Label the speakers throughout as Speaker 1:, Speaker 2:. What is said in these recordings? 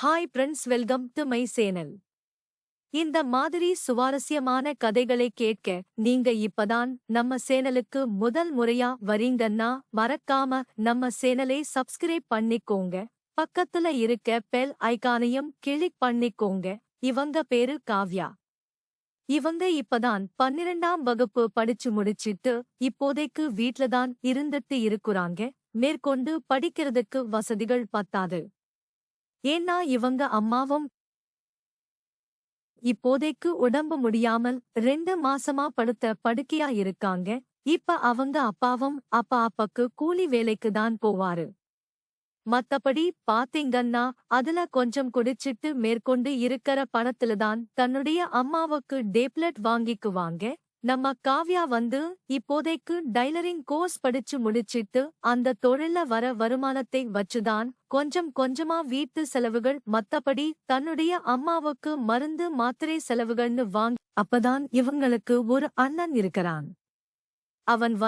Speaker 1: Hi friends, welcome to my channel. இந்த மாதிரி சுவாரஸ்யமான கதைகளை கேட்க நீங்க இப்பதான் நம்ம சேனலுக்கு முதல் முறையா வரீங்கன்னா மறக்காம நம்ம சேனலை சப்ஸ்கிரைப் பண்ணிக்கோங்க. பக்கத்துல இருக்க பெல் ஐகானையும் கிளிக் பண்ணிக்கோங்க. இவங்க பேரு காவ்யா. இவங்க இப்பதான் 12ஆம் வகுப்பு படிச்சு முடிச்சிட்டு இப்போதைக்கு வீட்லதான் இருந்துட்டு இருக்குறாங்க. மேற்கொண்டு படிக்கிறதுக்கு வசதிகள் பத்தாது. ஏன்னா இவங்க அம்மாவும் இப்போதைக்கு உடம்பு முடியாமல் 2 மாசமா படுத்த படுக்கையா இருக்காங்க. இப்ப அவங்க அப்பாவும் அப்பாக்கு கூலி வேலைக்கு தான் போவாரு. மத்தபடி பாத்தீங்கன்னா அதுல கொஞ்சம் குடிச்சிட்டு மேற்கொண்டு இருக்கற பணத்துல தான் தன்னுடைய அம்மாவுக்கு டேப்லெட் வாங்கிக்குவாங்க. நம்ம காவ்யா இப்போதைக்கு டைலரிங் கோர்ஸ் படிச்சு முடிச்சிட்டு அந்த தொழில்ல வர வருமானத்தை வச்சுதான் கொஞ்சம் கொஞ்சமா வீட்டு செலவுகள், மத்தபடி தன்னுடைய அம்மாவுக்கு மருந்து மாத்திரை செலவுகள்னு வாங்கி. அப்பதான் இவங்களுக்கு ஒரு அண்ணன் இருக்கிறான். அவன்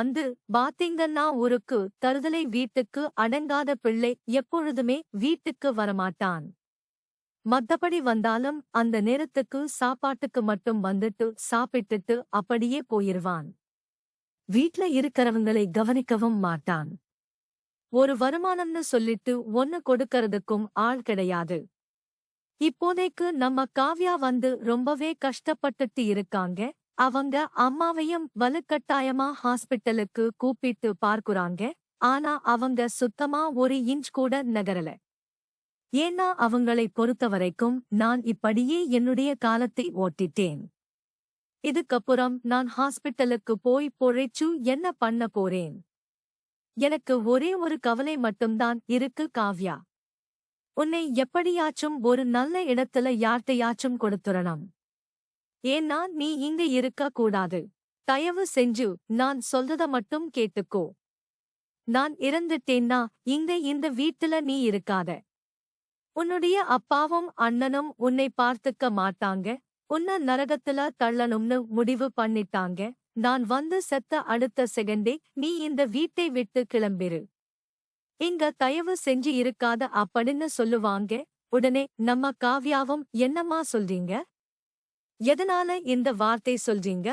Speaker 1: பாத்தீங்கன்னா ஊருக்கு தருதலை, வீட்டுக்கு அடங்காத பிள்ளை, எப்பொழுதுமே வீட்டுக்கு வரமாட்டான். மத்தபடி வந்தாலும் அந்த நேரத்துக்கு சாப்பாட்டுக்கு மட்டும் வந்துட்டு சாப்பிட்டுட்டு அப்படியே போயிருவான். வீட்ல இருக்கிறவங்களை கவனிக்கவும் மாட்டான். ஒரு வருமானம்னு சொல்லிட்டு ஒன்னு கொடுக்கறதுக்கும் ஆள் கிடையாது. இப்போதைக்கு நம்ம காவ்யா ரொம்பவே கஷ்டப்பட்டுட்டு இருக்காங்க. அவங்க அம்மாவையும் வலுக்கட்டாயமா ஹாஸ்பிட்டலுக்கு கூப்பிட்டு பார்க்குறாங்க. ஆனா அவங்க சுத்தமா ஒரு இன்ச் கூட நகரல. ஏன்னா அவங்களை பொறுத்தவரைக்கும் நான் இப்படியே என்னுடைய காலத்தை ஓட்டிட்டேன். இதுக்கப்புறம் நான் ஹாஸ்பிட்டலுக்கு போய் பொழைச்சு என்ன பண்ண போறேன்? எனக்கு ஒரே ஒரு கவலை மட்டும்தான் இருக்கு காவ்யா. உன்னை எப்படியாச்சும் ஒரு நல்ல இடத்துல யார்ட்டையாச்சும் கொடுத்துறணும். ஏன்னா நீ இங்க இருக்க கூடாது. தயவு செஞ்சு நான் சொல்றத மட்டும் கேட்டுக்கோ. நான் இறந்துட்டேன்னா இந்த வீட்டுல நீ இருக்காத. உன்னுடைய அப்பாவும் அண்ணனும் உன்னை பார்த்துக்க மாட்டாங்க. உன்ன நரகத்துல தள்ளணும்னு முடிவு பண்ணிட்டாங்க. நான் செத்த அடுத்த செகண்டே நீ இந்த வீட்டை விட்டு கிளம்பிரு. இங்க தயவு செஞ்சு இருக்காத அப்படின்னு சொல்லுவாங்க. உடனே நம்ம காவ்யாவும், என்னம்மா சொல்றீங்க? எதனால இந்த வார்த்தை சொல்றீங்க?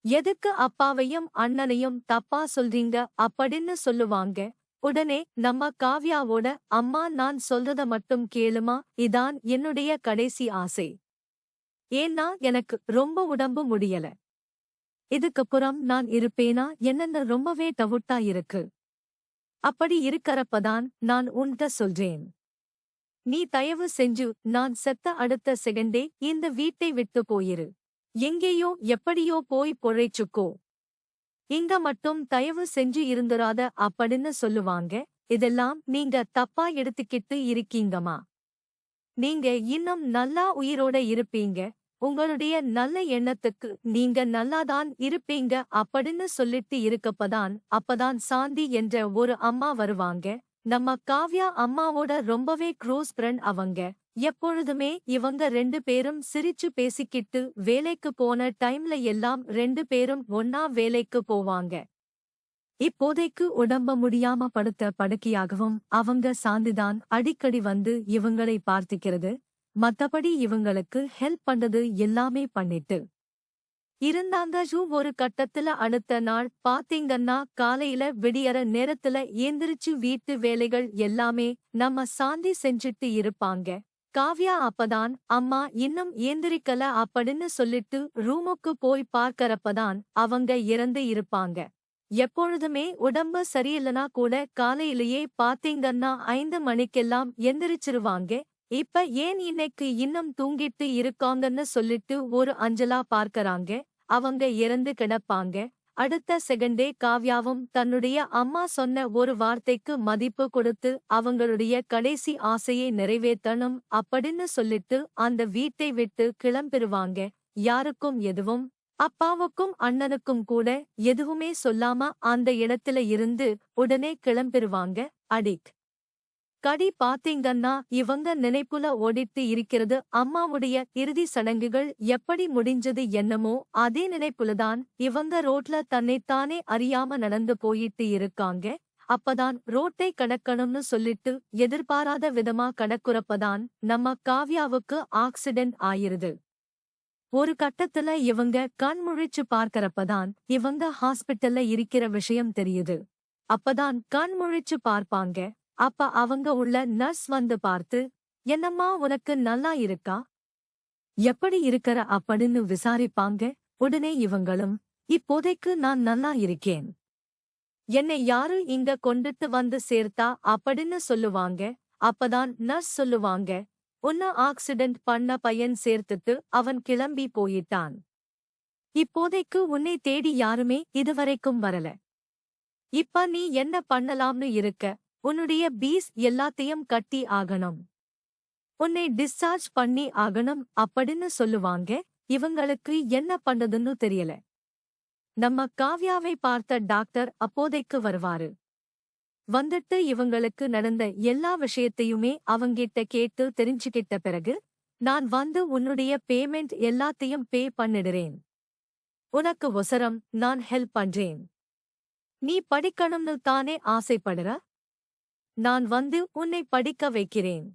Speaker 1: எதுக்கு அப்பாவையும் அண்ணனையும் தப்பா சொல்றீங்க அப்படின்னு சொல்லுவாங்க. உடனே நம்ம காவ்யாவோட அம்மா, நான் சொல்றத மட்டும் கேளுமா, இதான் என்னுடைய கடைசி ஆசை. ஏன்னா எனக்கு ரொம்ப உடம்பு முடியல. இதுக்கப்புறம் நான் இருப்பேனா என்னன்னு ரொம்பவே டவுட்டா இருக்கு. அப்படி இருக்கறப்பதான் நான் உன்கிட்ட சொல்றேன். நீ தயவு செஞ்சு நான் செத்த அடுத்த செகண்டே இந்த வீட்டை விட்டு போயிரு. எங்கேயோ எப்படியோ போய் பொழைச்சுக்கோ. இங்க மட்டும் தயவு செஞ்சு இருந்துராத அப்படின்னு சொல்லுவாங்க. இதெல்லாம் நீங்க தப்பா எடுத்துக்கிட்டு இருக்கீங்கம்மா. நீங்க இன்னும் நல்லா உயிரோட இருப்பீங்க. உங்களுடைய நல்ல எண்ணத்துக்கு நீங்க நல்லாதான் இருப்பீங்க அப்படின்னு சொல்லிட்டு அப்பதான் சாந்தி என்ற ஒரு அம்மா வருவாங்க. நம்ம காவ்யா அம்மாவோட ரொம்பவே க்ளோஸ் ஃப்ரெண்ட் அவங்க. எப்பொழுதுமே இவங்க 2 பேரும் சிரிச்சு பேசிக்கிட்டு வேலைக்கு போன டைம்ல எல்லாம் 2 பேரும் ஒன்னா வேலைக்கு போவாங்க. இப்போதைக்கு உடம்ப முடியாம படுத்த படுக்கையாகவும் அவங்க சாந்திதான் அடிக்கடி இவங்களை பார்த்துக்கிறது. மத்தபடி இவங்களுக்கு ஹெல்ப் பண்றது எல்லாமே பண்ணிட்டு இருந்தாங்க. ஒரு கட்டத்துல அடுத்த நாள் பாத்தீங்கன்னா காலையில விடியற நேரத்துல ஏந்திரிச்சு வீட்டு வேலைகள் எல்லாமே நம்ம சாந்தி செஞ்சுட்டு இருப்பாங்க. காவ்யா அப்பதான், அம்மா இன்னும் ஏந்திரிக்கல அப்படின்னு சொல்லிட்டு ரூமுக்கு போய் பார்க்கறப்பதான் அவங்க இறந்து இருப்பாங்க. எப்பொழுதுமே உடம்பு சரியில்லைனா கூட காலையிலேயே பாத்தீங்கன்னா 5 மணிக்கெல்லாம் எந்திரிச்சிருவாங்க. இப்ப ஏன் இன்னைக்கு இன்னும் தூங்கிட்டு இருக்காங்கன்னு சொல்லிட்டு ஒரு அஞ்சலா பார்க்கறாங்க. அவங்க இறந்து கிடப்பாங்க. அடுத்த செகண்டே காவ்யாவும் தன்னுடைய அம்மா சொன்ன ஒரு வார்த்தைக்கு மதிப்பு கொடுத்து அவங்களுடைய கடைசி ஆசையை நிறைவேற்றணும் அப்படின்னு சொல்லிட்டு அந்த வீட்டை விட்டு கிளம்பிருவாங்க. யாருக்கும் எதுவும், அப்பாவுக்கும் அண்ணனுக்கும் கூட எதுவுமே சொல்லாம அந்த இடத்துல இருந்து உடனே கிளம்பிருவாங்க. அடிக் கடி பாத்தீங்கன்னா இவங்க நினைப்புல ஓடிட்டு இருக்கிறது அம்மாவுடைய இறுதி சடங்குகள் எப்படி முடிஞ்சது என்னமோ அதே நினைப்புலதான் இவங்க ரோட்ல தன்னைத்தானே அறியாம நடந்து போயிட்டு இருக்காங்க. அப்பதான் ரோட்டை கடக்கணும்னு சொல்லிட்டு எதிர்பாராத விதமா கடக்குறப்பதான் நம்ம காவ்யாவுக்கு ஆக்சிடென்ட் ஆயிருது. ஒரு கட்டத்துல இவங்க கண் முழிச்சு பார்க்கறப்பதான் இவங்க ஹாஸ்பிட்டல்ல இருக்கிற விஷயம் தெரியுது. அப்பதான் கண் முழிச்சு பார்ப்பாங்க. அப்ப அவங்க உள்ள நர்ஸ் வந்து பார்த்து, என்னம்மா உனக்கு நல்லா இருக்கா, எப்படி இருக்கற அப்படின்னு விசாரிப்பாங்க. உடனே இவங்களும், இப்போதைக்கு நான் நல்லா இருக்கேன், என்னை யாரு இங்க கொண்டுட்டு வந்து சேர்த்தா அப்படின்னு சொல்லுவாங்க. அப்பதான் நர்ஸ் சொல்லுவாங்க, உன்ன ஆக்சிடென்ட் பண்ண பையன் சேர்த்துட்டு அவன் கிளம்பி போயிட்டான். இப்போதைக்கு உன்னை தேடி யாருமே இதுவரைக்கும் வரல. இப்ப நீ என்ன பண்ணலாம்னு இருக்க, உன்னுடைய பீஸ் எல்லாத்தையும் கட்டி ஆகணும், உன்னை டிஸ்சார்ஜ் பண்ணி ஆகணும் அப்படின்னு சொல்லுவாங்க. இவங்களுக்கு என்ன பண்ணதுன்னு தெரியல. நம்ம காவ்யாவை பார்த்த டாக்டர் அப்போதைக்கு வருவாரு. வந்துட்டு இவங்களுக்கு நடந்த எல்லா விஷயத்தையுமே அவங்கிட்ட கேட்டு தெரிஞ்சுக்கிட்ட பிறகு, நான் வந்து உன்னுடைய பேமெண்ட் எல்லாத்தையும் பே பண்ணிடுறேன், உனக்கு ஒசரம் நான் ஹெல்ப் பண்றேன், நீ படிக்கணும்னு தானே ஆசைப்படுற, நான் வந்து உன்னை படிக்க வைக்கிறேன்,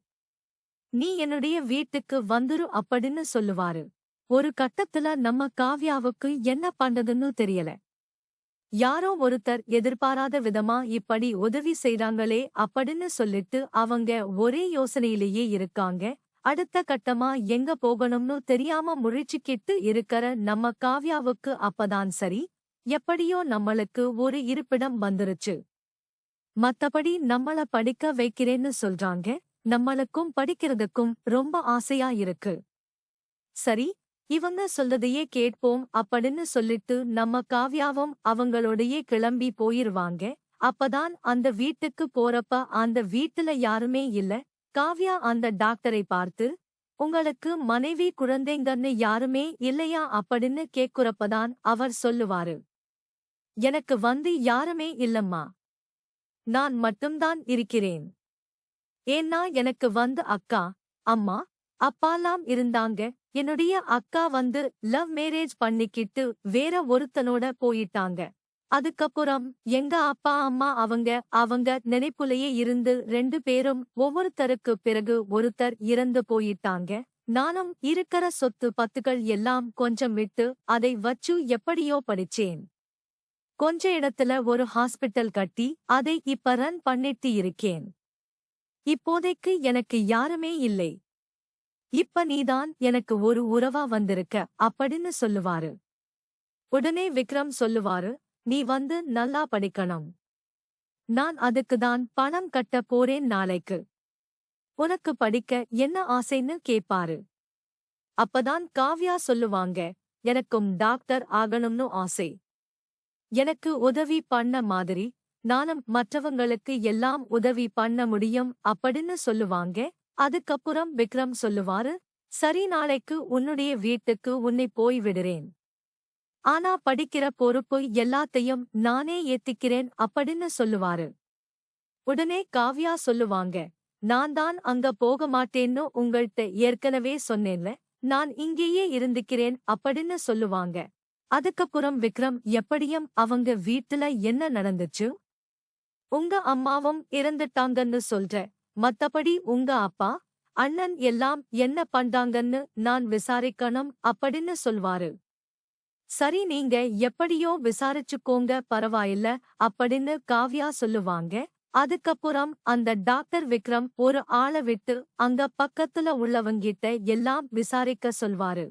Speaker 1: நீ என்னுடைய வீட்டுக்கு வந்துரு அப்படின்னு சொல்லுவாரு. ஒரு கட்டத்துல நம்ம காவ்யாவுக்கு என்ன பண்றதுன்னு தெரியல. யாரோ ஒருத்தர் எதிர்பாராத விதமா இப்படி உதவி செய்றாங்களே அப்படின்னு சொல்லிட்டு அவங்க ஒரே யோசனையிலேயே இருக்காங்க. அடுத்த கட்டமா எங்க போகணும்னு தெரியாம முழிச்சுக்கிட்டு இருக்கற நம்ம காவ்யாவுக்கு அப்பதான் சரி, எப்படியோ நம்மளுக்கு ஒரு இருப்பிடம் வந்துருச்சு, மத்தபடி நம்மள படிக்க வைக்கிறேன்னு சொல்றாங்க. நம்மளுக்கும் படிக்கிறதுக்கும் ரொம்ப ஆசையா இருக்கு. சரி, இவங்க சொல்றதையே கேட்போம் அப்படின்னு சொல்லிட்டு நம்ம காவ்யாவும் அவங்களோடையே கிளம்பி போயிருவாங்க. அப்பதான் அந்த வீட்டுக்கு போறப்ப அந்த வீட்டுல யாருமே இல்ல. காவ்யா அந்த டாக்டரை பார்த்து, உங்களுக்கு மனைவி குழந்தைங்கன்னு யாருமே இல்லையா அப்படின்னு கேக்குறப்பதான் அவர் சொல்லுவாரு, எனக்கு வந்து யாருமே இல்லம்மா, நான் மட்டும்தான் இருக்கிறேன். ஏன்னா எனக்கு வந்து அக்கா, அம்மா, அப்பாலாம் இருந்தாங்க. என்னுடைய அக்கா வந்து லவ் மேரேஜ் பண்ணிக்கிட்டு வேற ஒருத்தனோட போயிட்டாங்க. அதுக்கப்புறம் எங்க அப்பா அம்மா அவங்க நினைப்புலயே இருந்து 2 பேரும் ஒவ்வொருத்தருக்கு பிறகு ஒருத்தர் இறந்து போயிட்டாங்க. நானும் இருக்கற சொத்து பத்துகள் எல்லாம் கொஞ்சம் விட்டு அதை வச்சு எப்படியோ படிச்சேன். கொஞ்ச இடத்துல ஒரு ஹாஸ்பிட்டல் கட்டி அதை இப்ப ரன் பண்ணிட்டு இருக்கேன். இப்போதைக்கு எனக்கு யாருமே இல்லை. இப்ப நீதான் எனக்கு ஒரு உறவா வந்திருக்க அப்படின்னு சொல்லுவாரு. உடனே விக்ரம் சொல்லுவாரு, நீ வந்து நல்லா படிக்கணும், நான் அதுக்குதான் பணம் கட்ட போறேன் நாளைக்கு, உனக்கு படிக்க என்ன ஆசைன்னு கேப்பாரு. அப்பதான் காவ்யா சொல்லுவாங்க, எனக்கும் டாக்டர் ஆகணும்னு ஆசை, எனக்கு உதவி பண்ண மாதிரி நானும் மற்றவங்களுக்கு எல்லாம் உதவி பண்ண முடியும் அப்படின்னு சொல்லுவாங்க. அதுக்கப்புறம் விக்ரம் சொல்லுவாரு, சரி, நாளைக்கு உன்னுடைய வீட்டுக்கு உன்னை போய் விடுறேன், ஆனா படிக்கிற பொறுப்பு எல்லாத்தையும் நானே ஏத்திக்கிறேன் அப்படின்னு சொல்லுவாரு. உடனே காவ்யா சொல்லுவாங்க, நான் தான் அங்க போக மாட்டேன்னு உங்கள்ட்ட ஏற்கனவே சொன்னேன்ல, நான் இங்கேயே இருந்துக்கிறேன் அப்படின்னு சொல்லுவாங்க. அதுக்கப்புறம் விக்ரம், எப்படியும் அவங்க வீட்டுல என்ன நடந்துச்சு, உங்க அம்மாவும் இறந்துட்டாங்கன்னு சொல்ற, மத்தபடி உங்க அப்பா அண்ணன் எல்லாம் என்ன பண்றாங்கன்னு நான் விசாரிக்கணும் அப்படின்னு சொல்வாரு. சரி, நீங்க எப்படியோ விசாரிச்சுக்கோங்க, பரவாயில்ல அப்படின்னு காவ்யா சொல்லுவாங்க. அதுக்கப்புறம் அந்த டாக்டர் விக்ரம் ஒரு ஆள விட்டு அங்க பக்கத்துல உள்ளவங்கிட்ட எல்லாம் விசாரிக்க சொல்வாரு.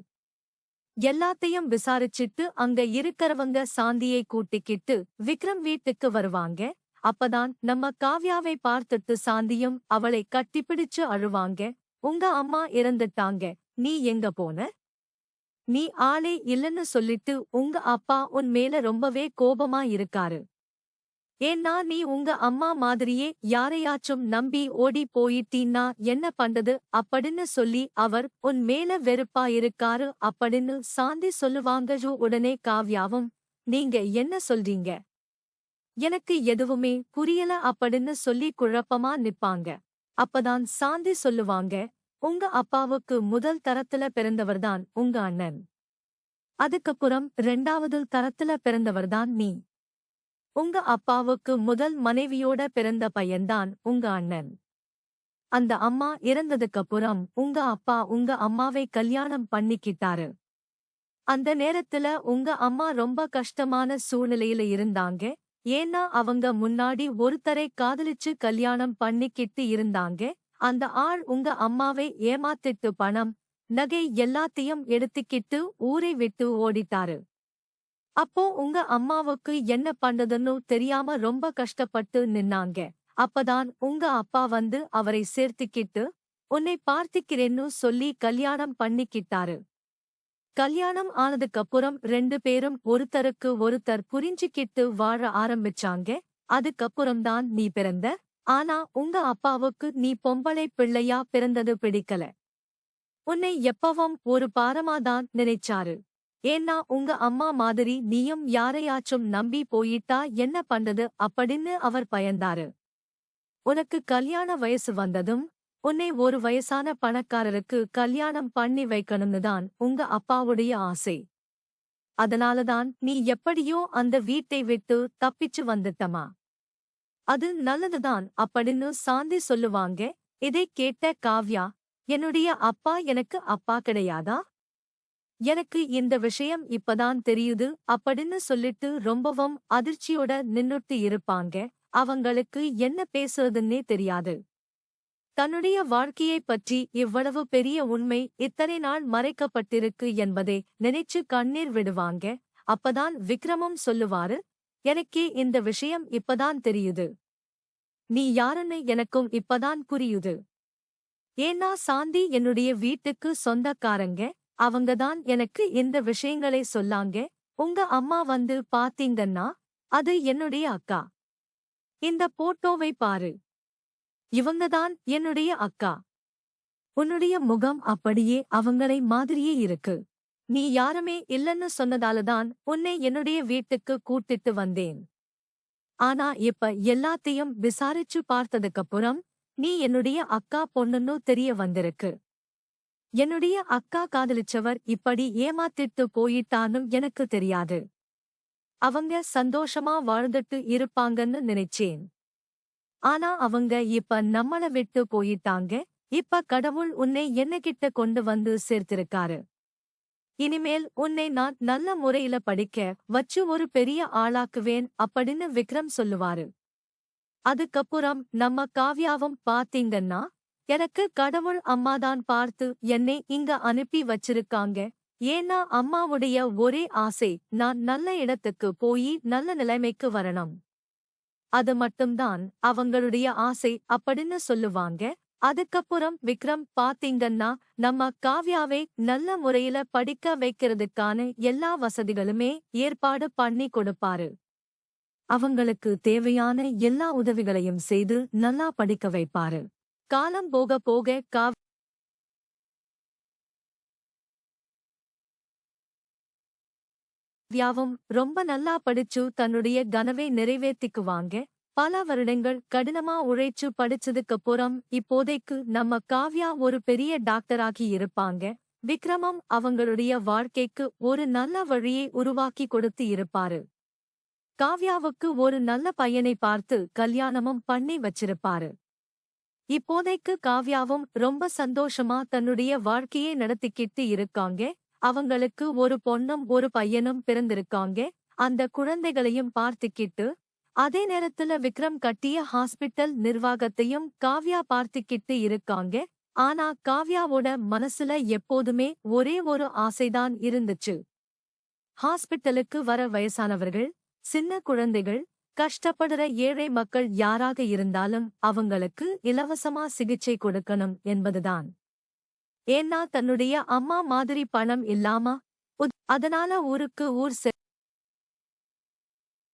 Speaker 1: எல்லாத்தையும் விசாரிச்சிட்டு அங்க இருக்கறவங்க சாந்தியை கூட்டிக்கிட்டு விக்ரம் வீட்டுக்கு வருவாங்க. அப்பதான் நம்ம காவ்யாவை பார்த்துட்டு சாந்தியும் அவளை கட்டிப்பிடிச்சு அழுவாங்க. உங்க அம்மா இறந்துட்டாங்க, நீ எங்க போன, நீ ஆளே இல்லன்னு சொல்லிட்டு உங்க அப்பா உன் மேல ரொம்பவே கோபமா இருக்காரு, ஏன்னா நீ உங்க அம்மா மாதிரியே யாரையாச்சும் நம்பி ஓடி போயிட்டீன்னா என்ன பண்றது அப்படின்னு சொல்லி அவர் உன் மேல வெறுப்பா இருக்காரு அப்படின்னு சாந்தி சொல்லுவாங்க. உடனே காவ்யாவும், நீங்க என்ன சொல்றீங்க, எனக்கு எதுவுமே புரியல அப்படின்னு சொல்லி குழப்பமா நிப்பாங்க. அப்பதான் சாந்தி சொல்லுவாங்க, உங்க அப்பாவுக்கு முதல் தரத்துல பிறந்தவர்தான் உங்க அண்ணன், அதுக்கப்புறம் 2வது தரத்துல பிறந்தவர்தான் நீ, உங்க அப்பாவுக்கு முதல் மனைவியோட பிறந்த பையன்தான் உங்க அண்ணன். அந்த அம்மா இறந்ததுக்கப்புறம் உங்க அப்பா உங்க அம்மாவை கல்யாணம் பண்ணிக்கிட்டாரு. அந்த நேரத்துல உங்க அம்மா ரொம்ப கஷ்டமான சூழ்நிலையில இருந்தாங்க. ஏன்னா அவங்க முன்னாடி ஒருத்தரை காதலிச்சு கல்யாணம் பண்ணிக்கிட்டு இருந்தாங்க. அந்த ஆள் உங்க அம்மாவை ஏமாத்திட்டு பணம், நகை எல்லாத்தையும் எடுத்துக்கிட்டு ஊரை விட்டு ஓடிட்டாரு. அப்போ உங்க அம்மாவுக்கு என்ன பண்றதுன்னு தெரியாம ரொம்ப கஷ்டப்பட்டு நின்னாங்க. அப்பதான் உங்க அப்பா வந்து அவரை சேர்த்துக்கிட்டு, உன்னை பார்த்துக்கிறேன்னு சொல்லி கல்யாணம் பண்ணிக்கிட்டாரு. கல்யாணம் ஆனதுக்கப்புறம் 2 பேரும் ஒருத்தருக்கு ஒருத்தர் புரிஞ்சுக்கிட்டு வாழ ஆரம்பிச்சாங்க. அதுக்கப்புறம்தான் நீ பிறந்த. ஆனா உங்க அப்பாவுக்கு நீ பொம்பளை பிள்ளையா பிறந்தது பிடிக்கல. உன்னை எப்பவும் ஒரு பாரமாதான் நினைச்சாரு. ஏன்னா உங்க அம்மா மாதிரி நீயும் யாரையாச்சும் நம்பி போயிட்டா என்ன பண்றது அப்படின்னு அவர் பயந்தாரு. உனக்கு கல்யாண வயசு வந்ததும் உன்னை ஒரு வயசான பணக்காரருக்கு கல்யாணம் பண்ணி வைக்கணும்னு தான் உங்க அப்பாவுடைய ஆசை. அதனாலதான் நீ எப்படியோ அந்த வீட்டை விட்டு தப்பிச்சு வந்துட்டமா. அது நல்லதுதான் அப்படின்னு சாந்தி சொல்லுவாங்க. இதைக் கேட்ட காவ்யா, என்னுடைய அப்பா எனக்கு அப்பா கிடையாதா? எனக்கு இந்த விஷயம் இப்பதான் தெரியுது அப்படின்னு சொல்லிட்டு ரொம்பவும் அதிர்ச்சியோட நின்னுட்டு இருப்பாங்க. அவங்களுக்கு என்ன பேசுறதுன்னே தெரியாது. தன்னுடைய வாழ்க்கையைப் பற்றி இவ்வளவு பெரிய உண்மை இத்தனை நாள் மறைக்கப்பட்டிருக்கு என்பதை நினைச்சு கண்ணீர் விடுவாங்க. அப்பதான் விக்ரமும் சொல்லுவாரு, எனக்கே இந்த விஷயம் இப்பதான் தெரியுது. நீ யாருன்னு எனக்கும் இப்பதான் புரியுது. ஏன்னா சாந்தி என்னுடைய வீட்டுக்கு சொந்தக்காரங்க. அவங்கதான் எனக்கு இந்த விஷயங்களை சொல்லாங்க. உங்க அம்மா வந்து பாத்தீங்கன்னா அது என்னுடைய அக்கா. இந்த போட்டோவை பாரு. இவங்கதான் என்னுடைய அக்கா. உன்னுடைய முகம் அப்படியே அவங்களை மாதிரியே இருக்கு. நீ யாருமே இல்லன்னு சொன்னதாலதான் உன்னை என்னுடைய வீட்டுக்கு கூட்டிட்டு வந்தேன். ஆனா இப்ப எல்லாத்தையும் விசாரிச்சு பார்த்ததுக்கப்புறம் நீ என்னுடைய அக்கா பொண்ணுன்னு தெரிய வந்திருக்கு. என்னுடைய அக்கா காதலிச்சவர் இப்படி ஏமாத்திட்டு போயிட்டானும் எனக்கு தெரியாது. அவங்க சந்தோஷமா வாழ்ந்துட்டு இருப்பாங்கன்னு நினைச்சேன். ஆனா அவங்க இப்ப நம்மள விட்டு போயிட்டாங்க. இப்ப கடவுள் உன்னை என்னகிட்ட கொண்டு வந்து சேர்த்திருக்காரு. இனிமேல் உன்னை நான் நல்ல முறையில படிக்க வச்சு ஒரு பெரிய ஆளாக்குவேன் அப்படின்னு விக்ரம் சொல்லுவாரு. அதுக்கப்புறம் நம்ம காவ்யாவும் பாத்தீங்கன்னா, எனக்கு கடவுள் அம்மாதான் பார்த்து என்னை இங்க அனுப்பி வச்சிருக்காங்க. ஏன்னா அம்மாவுடைய ஒரே ஆசை நான் நல்ல இடத்துக்கு போய் நல்ல நிலைமைக்கு வரணும். அது மட்டும்தான் அவங்களுடைய ஆசை அப்படின்னு சொல்லுவாங்க. அதுக்கப்புறம் விக்ரம் பாத்தீங்கன்னா நம்ம காவ்யாவை நல்ல முறையில படிக்க வைக்கிறதுக்கான எல்லா வசதிகளுமே ஏற்பாடு பண்ணி கொடுப்பாரு. அவங்களுக்கு தேவையான எல்லா உதவிகளையும் செய்து நல்லா படிக்க வைப்பாரு. காலம் போக போக காவ்யாவும் ரொம்ப நல்லா படிச்சு தன்னுடைய கனவை நிறைவேத்திக்குவாங்க. பல வருடங்கள் கடினமா உழைச்சு படிச்சதுக்கப்புறம் இப்போதைக்கு நம்ம காவ்யா ஒரு பெரிய டாக்டராகி இருப்பாங்க. விக்ரமும் அவங்களுடைய வாழ்க்கைக்கு ஒரு நல்ல வழியை உருவாக்கி கொடுத்து இருப்பாரு. காவ்யாவுக்கு ஒரு நல்ல பையனை பார்த்து கல்யாணமும் பண்ணி வச்சிருப்பாரு. இப்போதைக்கு காவ்யாவும் ரொம்ப சந்தோஷமா தன்னுடைய வாழ்க்கையை நடத்திக்கிட்டு இருக்காங்க. அவங்களுக்கு ஒரு பொண்ணும் ஒரு பையனும் பிறந்திருக்காங்க. அந்த குழந்தைகளையும் பார்த்துக்கிட்டு அதே நேரத்துல விக்ரம் கட்டிய ஹாஸ்பிட்டல் நிர்வாகத்தையும் காவ்யா பார்த்துக்கிட்டு இருக்காங்க. ஆனா காவ்யாவோட மனசுல எப்போதுமே ஒரே ஒரு ஆசைதான் இருந்துச்சு. ஹாஸ்பிட்டலுக்கு வர வயசானவர்கள், சின்ன குழந்தைகள், கஷ்டப்படுற ஏழை மக்கள் யாராக இருந்தாலும் அவங்களுக்கு இலவசமா சிகிச்சை கொடுக்கணும் என்பதுதான். ஏன்னா தன்னுடைய அம்மா மாதிரி பணம் இல்லாம அதனால ஊருக்கு ஊர்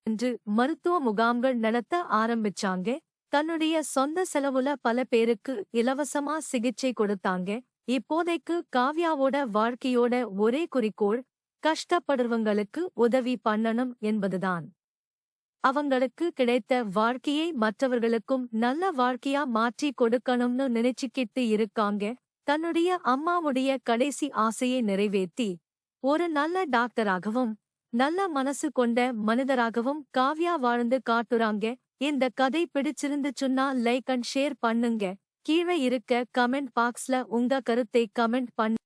Speaker 1: சென்று மருத்துவ முகாம்கள் நடத்த ஆரம்பிச்சாங்க. தன்னுடைய சொந்த செலவுல பல பேருக்கு இலவசமா சிகிச்சை கொடுத்தாங்க. இப்போதைக்கு காவ்யாவோட வாழ்க்கையோட ஒரே குறிக்கோள் கஷ்டப்படுறவங்களுக்கு உதவி பண்ணணும் என்பதுதான். அவங்களுக்கு கிடைத்த வாழ்க்கையை மற்றவர்களுக்கும் நல்ல வாழ்க்கையா மாற்றி கொடுக்கணும்னு நினைச்சுக்கிட்டு இருக்காங்க. தன்னுடைய அம்மாவுடைய கடைசி ஆசையை நிறைவேற்றி ஒரு நல்ல டாக்டராகவும் நல்ல மனசு கொண்ட மனிதராகவும் காவ்யா வாழ்ந்து காட்டுறாங்க. இந்த கதை பிடிச்சிருந்துச்சுன்னா லைக் அண்ட் ஷேர் பண்ணுங்க. கீழே இருக்க கமெண்ட் பாக்ஸ்ல உங்க கருத்தை கமெண்ட் பண்ணு.